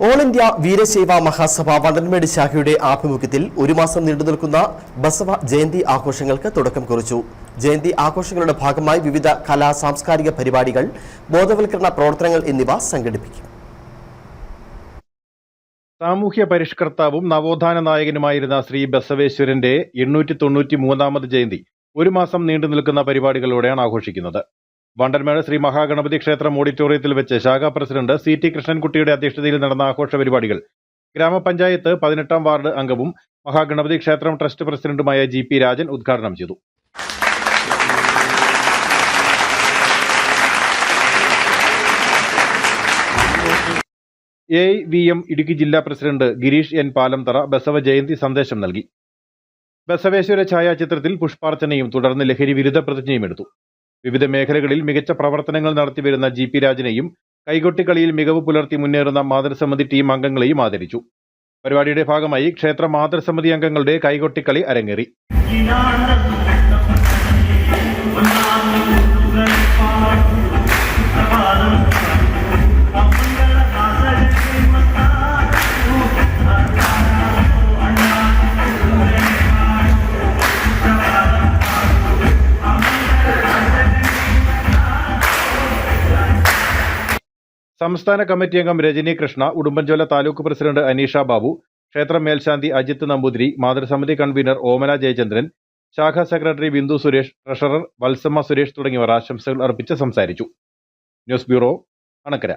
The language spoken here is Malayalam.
ഓൾ ഇന്ത്യ വീരശൈവ മഹാസഭ വണ്ടൻമേട് ശാഖയുടെ ആഭിമുഖ്യത്തിൽ ഒരു മാസം നീണ്ടുനിൽക്കുന്ന ബസവ ജയന്തി ആഘോഷങ്ങൾക്ക് തുടക്കം കുറിച്ചു. ജയന്തി ആഘോഷങ്ങളുടെ ഭാഗമായി വിവിധ കലാ സാംസ്കാരിക പരിപാടികൾ, ബോധവൽക്കരണ പ്രവർത്തനങ്ങൾ എന്നിവ സംഘടിപ്പിക്കും. സാമൂഹ്യ പരിഷ്കർത്താവും നവോത്ഥാന നായകനുമായിരുന്ന ശ്രീ ബസവേശ്വരന്റെ 893ാമത് ജയന്തി ഒരു മാസം നീണ്ടുനിൽക്കുന്ന പരിപാടികളോടെയാണ് ആഘോഷിക്കുന്നത്. വണ്ടൻമേട് ശ്രീ മഹാഗണപതി ക്ഷേത്രം ഓഡിറ്റോറിയത്തിൽ വെച്ച് ശാഖാ പ്രസിഡന്റ് CT കൃഷ്ണൻകുട്ടിയുടെ അധ്യക്ഷതയിൽ നടന്ന ആഘോഷ പരിപാടികൾ ഗ്രാമപഞ്ചായത്ത് 18ാം വാർഡ് അംഗവും മഹാഗണപതി ക്ഷേത്രം ട്രസ്റ്റ് പ്രസിഡന്റുമായ GP രാജൻ ഉദ്ഘാടനം ചെയ്തു. AIVM ഇടുക്കി ജില്ലാ പ്രസിഡന്റ് ഗിരീഷ് N പാലംതറ ബസവ ജയന്തി സന്ദേശം നൽകി. ബസവേശ്വര ഛായാചിത്രത്തിൽ പുഷ്പാർച്ചനയും തുടർന്ന് ലഹരി വിരുദ്ധ പ്രതിജ്ഞയും എടുത്തു. വിവിധ മേഖലകളിൽ മികച്ച പ്രവർത്തനങ്ങൾ നടത്തിവരുന്ന GP രാജനെയും കൈകൊട്ടിക്കളിയിൽ മികവ് പുലർത്തി മുന്നേറുന്ന മാതൃസമിതി ടീം അംഗങ്ങളെയും ആദരിച്ചു. പരിപാടിയുടെ ഭാഗമായി ക്ഷേത്ര മാതൃസമിതി അംഗങ്ങളുടെ കൈകൊട്ടിക്കളി അരങ്ങേറി. സംസ്ഥാന കമ്മിറ്റി അംഗം രജനി കൃഷ്ണ, ഉടുമ്പൻചോല താലൂക്ക് പ്രസിഡന്റ് അനീഷ ബാബു, ക്ഷേത്ര മേൽശാന്തി അജിത് നമ്പൂതിരി, മാതൃസമിതി കൺവീനർ ഓമന ജയചന്ദ്രൻ, ശാഖാ സെക്രട്ടറി ബിന്ദു സുരേഷ്, ട്രഷറർ വത്സമ്മ സുരേഷ് തുടങ്ങിയവർ ആശംസകൾ അർപ്പിച്ച് സംസാരിച്ചു. News bureau, Anakkara.